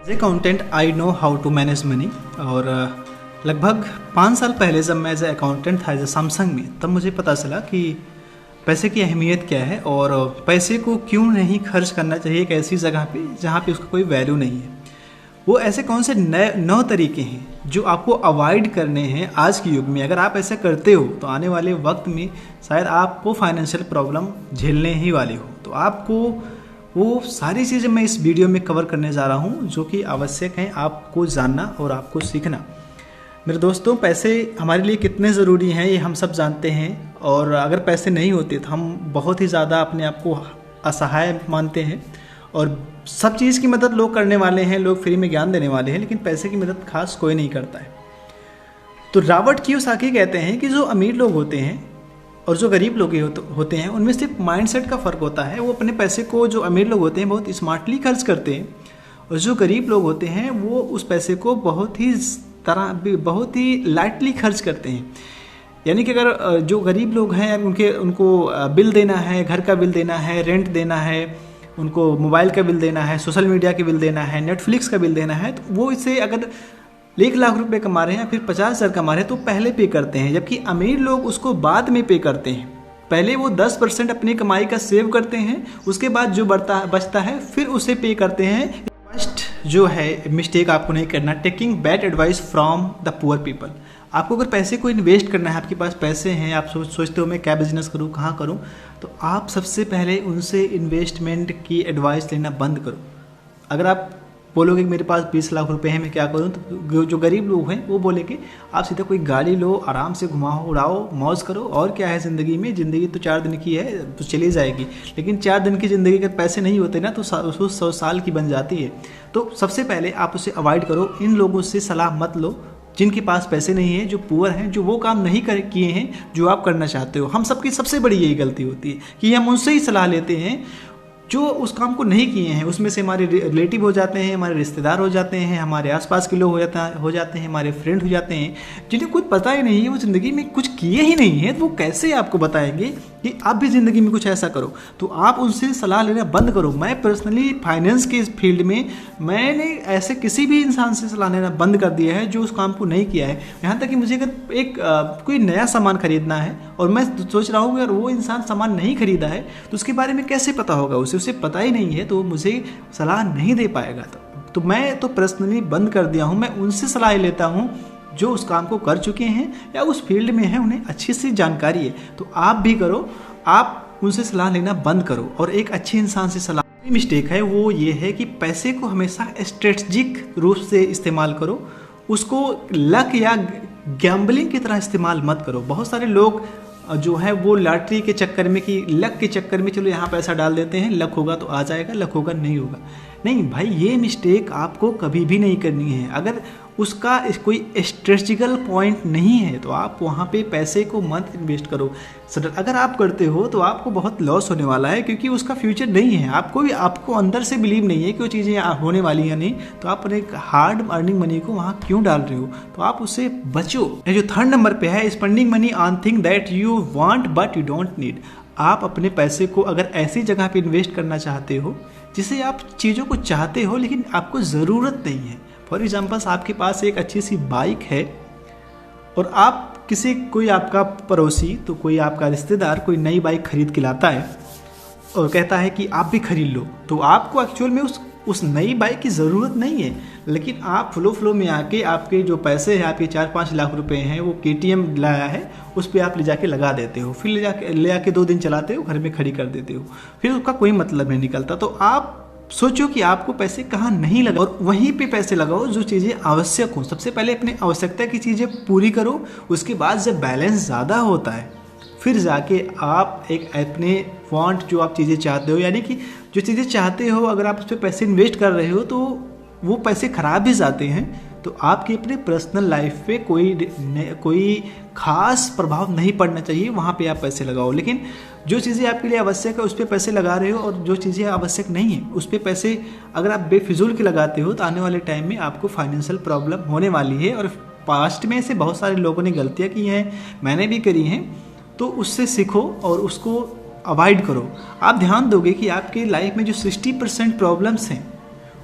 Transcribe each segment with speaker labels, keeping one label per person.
Speaker 1: As a accountant I know how to manage money. और लगभग 5 साल पहले जब मैं एज ए अकाउंटेंट था एज ए सैमसंग में, तब मुझे पता चला कि पैसे की अहमियत क्या है और पैसे को क्यों नहीं खर्च करना चाहिए एक ऐसी जगह पे जहाँ पे उसका कोई वैल्यू नहीं है। वो ऐसे कौन से 9 तरीके हैं जो आपको अवॉइड करने हैं आज के युग में। अगर आप ऐसा करते हो तो आने वाले वक्त में शायद आपको फाइनेंशियल प्रॉब्लम झेलने ही वाली हो। तो आपको वो सारी चीज़ें मैं इस वीडियो में कवर करने जा रहा हूँ जो कि आवश्यक हैं आपको जानना और आपको सीखना। मेरे दोस्तों, पैसे हमारे लिए कितने ज़रूरी हैं ये हम सब जानते हैं, और अगर पैसे नहीं होते तो हम बहुत ही ज़्यादा अपने आप को असहाय मानते हैं और सब चीज़ की मदद लोग करने वाले हैं, लोग फ्री में ज्ञान देने वाले हैं, लेकिन पैसे की मदद खास कोई नहीं करता है। तो रॉबर्ट कियोसाकी कहते हैं कि जो अमीर लोग होते हैं और जो गरीब लोग होते हैं उनमें सिर्फ माइंडसेट का फ़र्क होता है। वो अपने पैसे को, जो अमीर लोग होते हैं, बहुत स्मार्टली खर्च करते हैं, और जो गरीब लोग होते हैं वो उस पैसे को बहुत ही लाइटली खर्च करते हैं। यानी कि अगर जो गरीब लोग हैं उनको बिल देना है, घर का बिल देना है, रेंट देना है, उनको मोबाइल का बिल देना है, सोशल मीडिया के बिल देना है, नेटफ्लिक्स का बिल देना है, तो वो इसे अगर 1 लाख रुपए कमा रहे हैं या फिर 50,000 कमा रहे हैं तो पहले पे करते हैं, जबकि अमीर लोग उसको बाद में पे करते हैं। पहले वो 10% अपनी कमाई का सेव करते हैं, उसके बाद जो बचता है फिर उसे पे करते हैं। फर्स्ट जो है मिस्टेक आपको नहीं करना, taking bad advice from the poor people. आपको अगर पैसे को इन्वेस्ट करना है, आपके पास पैसे हैं, आप सोचते हो मैं क्या बिजनेस करूँ, कहाँ करूँ, तो आप सबसे पहले उनसे इन्वेस्टमेंट की एडवाइस लेना बंद करो। अगर आप बोलोगे कि मेरे पास 20 लाख रुपए हैं, मैं क्या करूं, तो जो गरीब लोग हैं वो बोलेंगे आप सीधा कोई गाड़ी लो, आराम से घुमाओ, उड़ाओ, मौज करो, और क्या है ज़िंदगी में, ज़िंदगी तो 4 दिन की है तो चली जाएगी। लेकिन 4 दिन की ज़िंदगी के पैसे नहीं होते ना तो उसको 100 साल की बन जाती है। तो सबसे पहले आप उसे अवॉइड करो, इन लोगों से सलाह मत लो जिनके पास पैसे नहीं है, जो पुअर हैं, जो वो काम नहीं किए हैं जो आप करना चाहते हो। हम सबकी सबसे बड़ी यही गलती होती है कि हम उनसे ही सलाह लेते हैं जो उस काम को नहीं किए हैं। उसमें से हमारे रिलेटिव हो जाते हैं, हमारे रिश्तेदार हो जाते हैं, हमारे आसपास के लोग हो जाते हैं, हमारे फ्रेंड हो जाते हैं, जिन्हें कुछ पता ही नहीं है, वो ज़िंदगी में कुछ किए ही नहीं है, तो वो कैसे आपको बताएंगे कि आप भी ज़िंदगी में कुछ ऐसा करो। तो आप उनसे सलाह लेना बंद करो। मैं पर्सनली फाइनेंस के इस फील्ड में मैंने ऐसे किसी भी इंसान से सलाह लेना बंद कर दिया है जो उस काम को नहीं किया है। यहाँ तक कि मुझे अगर कोई नया सामान खरीदना है और मैं सोच रहा हूँ अगर वो इंसान सामान नहीं खरीदा है तो उसके बारे में कैसे पता होगा, उसे पता ही नहीं है, तो मुझे सलाह नहीं दे पाएगा। तो मैं तो पर्सनली बंद कर दिया हूँ। मैं उनसे सलाह लेता हूँ जो उस काम को कर चुके हैं या उस फील्ड में हैं, उन्हें अच्छी सी जानकारी है। तो आप भी करो, आप उनसे सलाह लेना बंद करो। और एक अच्छे इंसान से सलाह मिस्टेक है वो ये है कि पैसे को हमेशा स्ट्रेटजिक रूप से इस्तेमाल करो, उसको लक या गैम्बलिंग की तरह इस्तेमाल मत करो। बहुत सारे लोग जो है वो लॉटरी के चक्कर में, कि लक के चक्कर में चलो यहाँ पैसा डाल देते हैं, लक होगा तो आ जाएगा, लक होगा नहीं होगा। नहीं भाई, ये मिस्टेक आपको कभी भी नहीं करनी है। अगर उसका कोई स्ट्रेटजिकल पॉइंट नहीं है तो आप वहाँ पे पैसे को मत इन्वेस्ट करो। अगर आप करते हो तो आपको बहुत लॉस होने वाला है, क्योंकि उसका फ्यूचर नहीं है। आपको अंदर से बिलीव नहीं है कि वो चीज़ें होने वाली हैं नहीं, तो आप अपने हार्ड अर्निंग मनी को वहाँ क्यों डाल रहे हो, तो आप उससे बचो। जो 3rd नंबर पे है, spending money on thing that you want but you don't need. आप अपने पैसे को अगर ऐसी जगह पे इन्वेस्ट करना चाहते हो जिसे आप चीज़ों को चाहते हो लेकिन आपको ज़रूरत नहीं है। फॉर एग्जाम्पल, आपके पास एक अच्छी सी बाइक है और आप कोई आपका पड़ोसी, तो कोई आपका रिश्तेदार कोई नई बाइक खरीद के लाता है और कहता है कि आप भी खरीद लो, तो आपको एक्चुअल में उस नई बाइक की ज़रूरत नहीं है, लेकिन आप फ्लो में आके आपके जो पैसे हैं, आपके 4-5 लाख रुपए हैं, वो KTM लाया है, उस पर आप ले जाके लगा देते हो, फिर ले जाके 2 दिन चलाते हो, घर में खड़ी कर देते हो, फिर उसका कोई मतलब नहीं निकलता। तो आप सोचो कि आपको पैसे कहाँ नहीं लगा और वहीं पे पैसे लगाओ जो चीज़ें आवश्यक हो। सबसे पहले अपनी आवश्यकता की चीज़ें पूरी करो, उसके बाद जब बैलेंस ज़्यादा होता है फिर जाके आप एक अपने वांट, जो आप चीज़ें चाहते हो, यानी कि जो चीज़ें चाहते हो, अगर आप उस पर पैसे इन्वेस्ट कर रहे हो तो वो पैसे खराब भी जाते हैं, तो आपकी अपने पर्सनल लाइफ पे कोई खास प्रभाव नहीं पड़ना चाहिए, वहाँ पे आप पैसे लगाओ। लेकिन जो चीज़ें आपके लिए आवश्यक है उस पर पैसे लगा रहे हो, और जो चीज़ें आवश्यक नहीं है उस पर पैसे अगर आप बेफिजूल के लगाते हो तो आने वाले टाइम में आपको फाइनेंशियल प्रॉब्लम होने वाली है। और पास्ट में से बहुत सारे लोगों ने गलतियाँ की हैं, मैंने भी करी हैं, तो उससे सीखो और उसको अवॉइड करो। आप ध्यान दोगे कि आपके लाइफ में जो 60% प्रॉब्लम्स हैं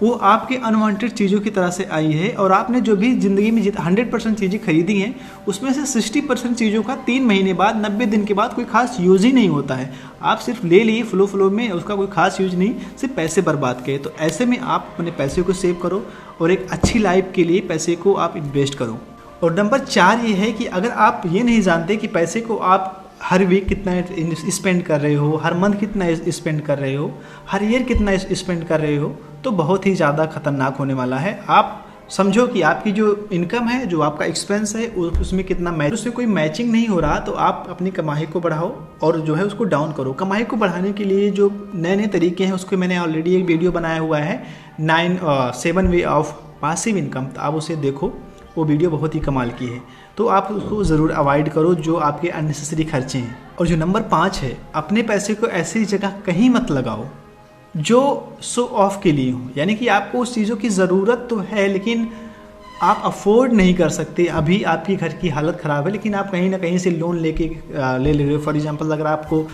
Speaker 1: वो आपके अनवांटेड चीज़ों की तरह से आई है, और आपने जो भी ज़िंदगी में 100% चीज़ें खरीदी हैं उसमें से 60% चीज़ों का 3 महीने बाद 90 दिन के बाद कोई खास यूज़ ही नहीं होता है। आप सिर्फ ले लिए फ्लो में, उसका कोई खास यूज नहीं, सिर्फ पैसे बर्बाद किए। तो ऐसे में आप अपने पैसे को सेव करो और एक अच्छी लाइफ के लिए पैसे को आप इन्वेस्ट करो। और नंबर 4 ये है कि अगर आप ये नहीं जानते कि पैसे को आप हर वीक कितना स्पेंड कर रहे हो, हर मंथ कितना स्पेंड कर रहे हो, हर ईयर कितना स्पेंड कर रहे हो, तो बहुत ही ज़्यादा खतरनाक होने वाला है। आप समझो कि आपकी जो इनकम है, जो आपका एक्सपेंस है, उसमें कितना मैच, उससे कोई मैचिंग नहीं हो रहा, तो आप अपनी कमाई को बढ़ाओ और जो है उसको डाउन करो। कमाई को बढ़ाने के लिए जो नए तरीके हैं उसके मैंने ऑलरेडी एक वीडियो बनाया हुआ है, 7 वे ऑफ पासिव इनकम, तो आप उसे देखो, वो वीडियो बहुत ही कमाल की है। तो आप उसको ज़रूर अवॉइड करो जो आपके अननेसेसरी खर्चे हैं। और जो नंबर 5 है, अपने पैसे को ऐसी जगह कहीं मत लगाओ जो शो ऑफ के लिए हो, यानी कि आपको उस चीज़ों की ज़रूरत तो है लेकिन आप अफोर्ड नहीं कर सकते। अभी आपकी घर की हालत ख़राब है लेकिन आप कहीं ना कहीं से लोन लेके ले ले रहे हो। फॉर एग्जांपल, अगर आपको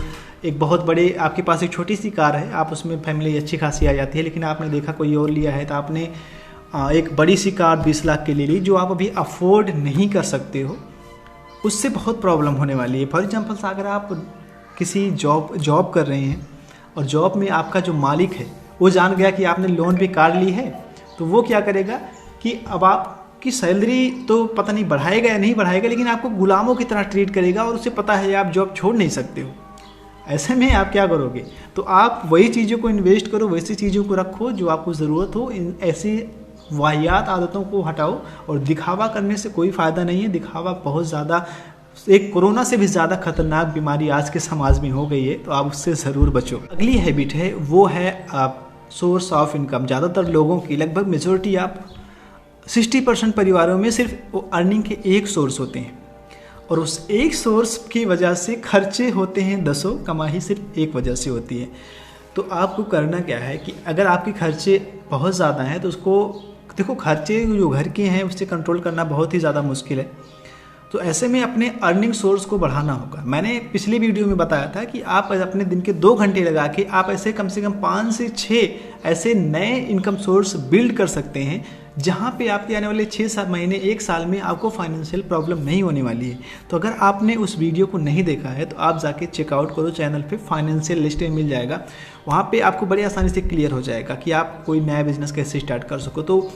Speaker 1: एक बहुत बड़े, आपके पास एक छोटी सी कार है, आप उसमें फैमिली अच्छी खासी आ जाती है, लेकिन आपने देखा कोई और लिया है तो आपने एक बड़ी सी कार 20 लाख के लिए ली जो आप अभी अफोर्ड नहीं कर सकते हो, उससे बहुत प्रॉब्लम होने वाली है। फॉर एग्जांपल, अगर आप किसी जॉब कर रहे हैं और जॉब में आपका जो मालिक है वो जान गया कि आपने लोन पे कार ली है, तो वो क्या करेगा कि अब आपकी सैलरी तो पता नहीं बढ़ाएगा या नहीं बढ़ाएगा, लेकिन आपको गुलामों की तरह ट्रीट करेगा और उसे पता है आप जॉब छोड़ नहीं सकते हो। ऐसे में आप क्या करोगे? तो आप वही चीज़ों को इन्वेस्ट करो, वैसी चीज़ों को रखो जो आपको ज़रूरत हो। इन ऐसी वाहियात आदतों को हटाओ, और दिखावा करने से कोई फ़ायदा नहीं है। दिखावा बहुत ज़्यादा, एक कोरोना से भी ज़्यादा खतरनाक बीमारी आज के समाज में हो गई है, तो आप उससे ज़रूर बचो। अगली हैबिट है वो है सोर्स ऑफ इनकम। ज़्यादातर लोगों की, लगभग मेजोरिटी, आप 60% परिवारों में सिर्फ वो अर्निंग के एक सोर्स होते हैं, और उस एक सोर्स की वजह से खर्चे होते हैं दसों, कमाई सिर्फ एक वजह से होती है। तो आपको करना क्या है कि अगर आपके खर्चे बहुत ज़्यादा हैं तो उसको देखो, खर्चे जो घर के हैं उससे कंट्रोल करना बहुत ही ज़्यादा मुश्किल है। तो ऐसे में अपने अर्निंग सोर्स को बढ़ाना होगा। मैंने पिछले वीडियो में बताया था कि आप अपने दिन के 2 घंटे लगा के आप ऐसे कम से कम 5 से 6 ऐसे नए इनकम सोर्स बिल्ड कर सकते हैं जहां पे आपके आने वाले 6 महीने 1 साल में आपको फाइनेंशियल प्रॉब्लम नहीं होने वाली है। तो अगर आपने उस वीडियो को नहीं देखा है तो आप जाके चेकआउट करो, चैनल पे फाइनेंशियल लिस्ट में मिल जाएगा। वहाँ पे आपको बड़ी आसानी से क्लियर हो जाएगा कि आप कोई नया बिजनेस कैसे स्टार्ट कर सको। तो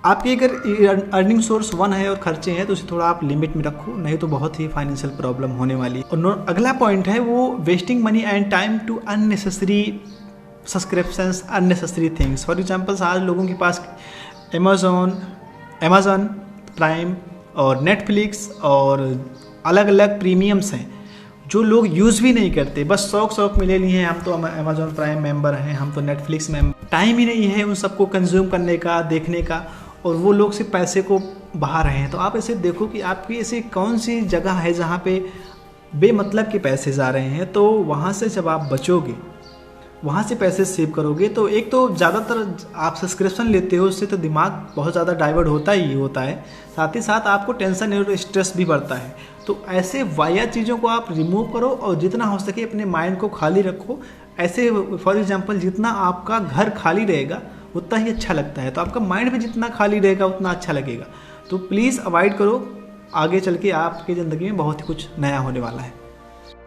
Speaker 1: आपके अगर अर्निंग सोर्स 1 है और खर्चे हैं तो उसे थोड़ा आप लिमिट में रखो, नहीं तो बहुत ही फाइनेंशियल प्रॉब्लम होने वाली है। और अगला पॉइंट है वो wasting money and time to unnecessary subscriptions, unnecessary things. For example, आज लोगों के पास अमेज़न प्राइम और नेटफ्लिक्स और अलग अलग प्रीमियम्स हैं जो लोग यूज़ भी नहीं करते, बस शौक में ले लिए हैं। हम तो अमेज़न प्राइम मेंबर हैं, हम तो नेटफ्लिक्स मेंबर, टाइम ही नहीं है उन सबको कंज्यूम करने का, देखने का, और वो लोग सिर्फ पैसे को बहा रहे हैं। तो आप ऐसे देखो कि आपकी ऐसी कौन सी जगह है जहाँ पे बेमतलब के पैसे जा रहे हैं, तो वहाँ से जब आप बचोगे, वहाँ से पैसे सेव करोगे, तो एक तो ज़्यादातर आप सब्सक्रिप्शन लेते हो, उससे तो दिमाग बहुत ज़्यादा डाइवर्ट होता ही होता है, साथ ही साथ आपको टेंशन और स्ट्रेस भी बढ़ता है। तो ऐसे वाया चीज़ों को आप रिमूव करो और जितना हो सके अपने माइंड को खाली रखो। ऐसे फॉर एग्जांपल, जितना आपका घर खाली रहेगा उतना ही अच्छा लगता है, तो आपका माइंड भी जितना खाली रहेगा उतना अच्छा लगेगा। तो प्लीज़ अवॉइड करो, आगे चल के आपकी ज़िंदगी में बहुत ही कुछ नया होने वाला है।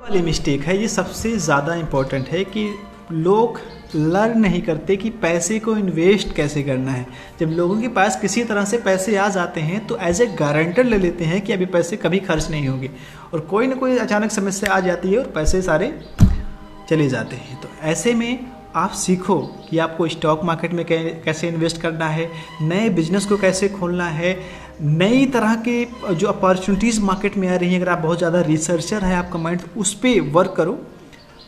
Speaker 1: वाली मिस्टेक है, ये सबसे ज़्यादा इम्पोर्टेंट है कि लोग लर्न नहीं करते कि पैसे को इन्वेस्ट कैसे करना है। जब लोगों के पास किसी तरह से पैसे आ जाते हैं तो एज ए गारंटर ले लेते हैं कि अभी पैसे कभी खर्च नहीं होंगे, और कोई ना कोई अचानक समस्या आ जाती है और पैसे सारे चले जाते हैं। तो ऐसे में आप सीखो कि आपको स्टॉक मार्केट में कैसे इन्वेस्ट करना है, नए बिजनेस को कैसे खोलना है, नई तरह के जो अपॉर्चुनिटीज़ मार्केट में आ रही हैं। अगर आप बहुत ज़्यादा रिसर्चर है, आपका माइंड, उस पर वर्क करो,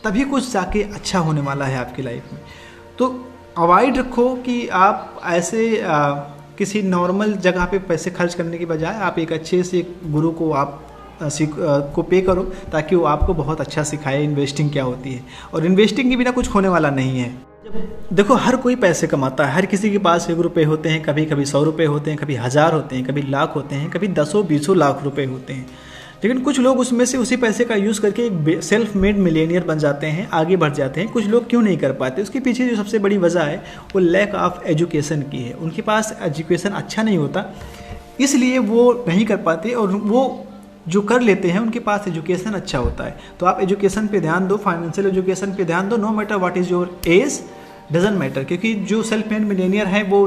Speaker 1: तभी कुछ जाके अच्छा होने वाला है आपकी लाइफ में। तो अवॉइड रखो कि आप ऐसे किसी नॉर्मल जगह पे पैसे खर्च करने के बजाय आप एक अच्छे से गुरु को आप को पे करो, ताकि वो आपको बहुत अच्छा सिखाए इन्वेस्टिंग क्या होती है। और इन्वेस्टिंग के बिना कुछ होने वाला नहीं है। देखो, हर कोई पैसे कमाता है, हर किसी के पास 1 रुपये होते हैं, कभी 100 रुपये होते हैं, कभी 1000 होते हैं, कभी लाख होते हैं, कभी 10-20 लाख रुपए होते हैं। लेकिन कुछ लोग उसमें से उसी पैसे का यूज़ करके एक सेल्फ मेड मिलेनियर बन जाते हैं, आगे बढ़ जाते हैं। कुछ लोग क्यों नहीं कर पाते, उसके पीछे जो सबसे बड़ी वजह है वो लैक ऑफ एजुकेशन की है। उनके पास एजुकेशन अच्छा नहीं होता, इसलिए वो नहीं कर पाते, और वो जो कर लेते हैं उनके पास एजुकेशन अच्छा होता है। तो आप एजुकेशन पे ध्यान दो, फाइनेंशियल एजुकेशन पे ध्यान दो, no matter what is your age, doesn't matter. क्योंकि जो सेल्फ मेड मिलेनियर हैं वो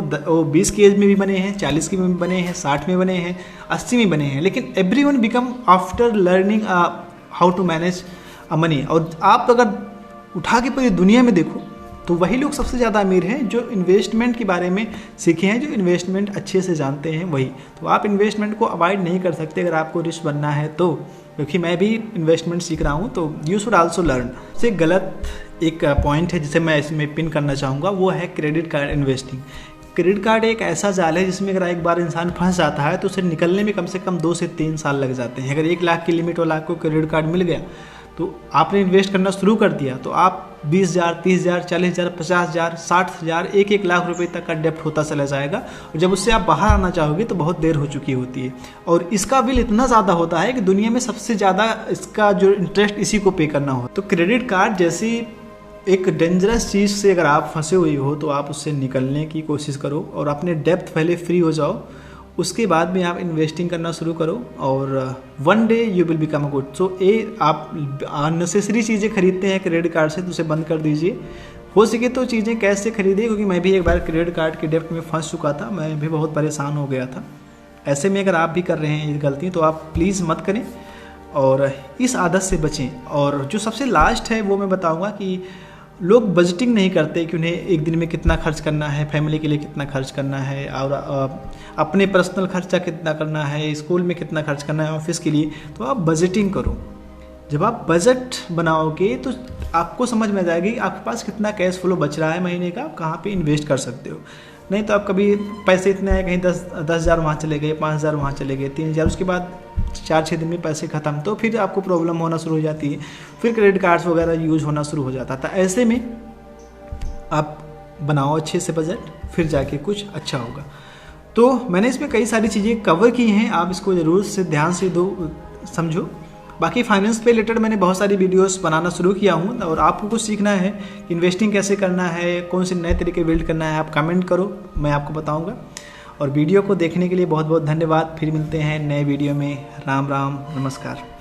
Speaker 1: 20 की एज में भी बने हैं, 40 की में बने हैं, 60 में बने हैं, 80 में बने हैं, लेकिन everyone become after learning how to manage money. और आप अगर उठा के पूरी दुनिया में देखो तो वही लोग सबसे ज़्यादा अमीर हैं जो इन्वेस्टमेंट के बारे में सीखे हैं, जो इन्वेस्टमेंट अच्छे से जानते हैं वही। तो आप इन्वेस्टमेंट को अवॉइड नहीं कर सकते अगर आपको रिच बनना है तो, क्योंकि मैं भी इन्वेस्टमेंट सीख रहा हूँ, तो यू शुड आल्सो लर्न। से गलत एक पॉइंट है जिसे मैं इसमें पिन करना चाहूँगा, वो है credit card investing. Credit card एक ऐसा जाल है जिसमें अगर एक बार इंसान फंस जाता है तो उसे निकलने में कम से कम 2 से 3 साल लग जाते हैं। अगर 1 लाख की लिमिट वाला आपको क्रेडिट कार्ड मिल गया तो आपने इन्वेस्ट करना शुरू कर दिया तो आप 20,000, 30,000, 40,000, 50,000, 60,000, 1-1 लाख रुपए तक का डेप्ट होता चला जाएगा। और जब उससे आप बाहर आना चाहोगे तो बहुत देर हो चुकी होती है, और इसका बिल इतना ज़्यादा होता है कि दुनिया में सबसे ज़्यादा इसका जो इंटरेस्ट इसी को पे करना हो। तो क्रेडिट कार्ड जैसी एक डेंजरस चीज़ से अगर आप फंसे हुए हो तो आप उससे निकलने की कोशिश करो और अपने डेप्थ पहले फ्री हो जाओ, उसके बाद में आप इन्वेस्टिंग करना शुरू करो, और one day you will become a good. सो आप अननेसेसरी चीज़ें खरीदते हैं क्रेडिट कार्ड से तो उसे बंद कर दीजिए। हो सके तो चीज़ें कैश से खरीदिए, क्योंकि मैं भी एक बार क्रेडिट कार्ड के डेप्ट में फंस चुका था, मैं भी बहुत परेशान हो गया था। ऐसे में अगर आप भी कर रहे हैं ये गलती तो आप प्लीज़ मत करें और इस आदत से बचें। और जो सबसे लास्ट है वो मैं बताऊँगा कि लोग बजटिंग नहीं करते कि उन्हें एक दिन में कितना खर्च करना है, फैमिली के लिए कितना खर्च करना है, और अपने पर्सनल खर्चा कितना करना है, स्कूल में कितना खर्च करना है, ऑफिस के लिए। तो आप बजटिंग करो। जब आप बजट बनाओगे तो आपको समझ में आ जाएगी आपके पास कितना कैश फ्लो बच रहा है महीने का, आप कहाँ पे इन्वेस्ट कर सकते हो। नहीं तो आप कभी पैसे इतने आए, कहीं 10,000 वहाँ चले गए, 5,000 वहाँ चले गए, 3,000, उसके बाद 4-6 दिन में पैसे ख़त्म, तो फिर आपको प्रॉब्लम होना शुरू हो जाती है, फिर क्रेडिट कार्ड्स वगैरह यूज होना शुरू हो जाता था। ऐसे में आप बनाओ अच्छे से बजट, फिर जाके कुछ अच्छा होगा। तो मैंने इसमें कई सारी चीज़ें कवर की हैं, आप इसको ज़रूर से ध्यान से समझो। बाकी फाइनेंस पे रिलेटेड मैंने बहुत सारी वीडियोस बनाना शुरू किया हूँ, और आपको कुछ सीखना है कि इन्वेस्टिंग कैसे करना है, कौन से नए तरीके बिल्ड करना है, आप कमेंट करो, मैं आपको बताऊँगा। और वीडियो को देखने के लिए बहुत बहुत धन्यवाद। फिर मिलते हैं नए वीडियो में। राम राम, नमस्कार।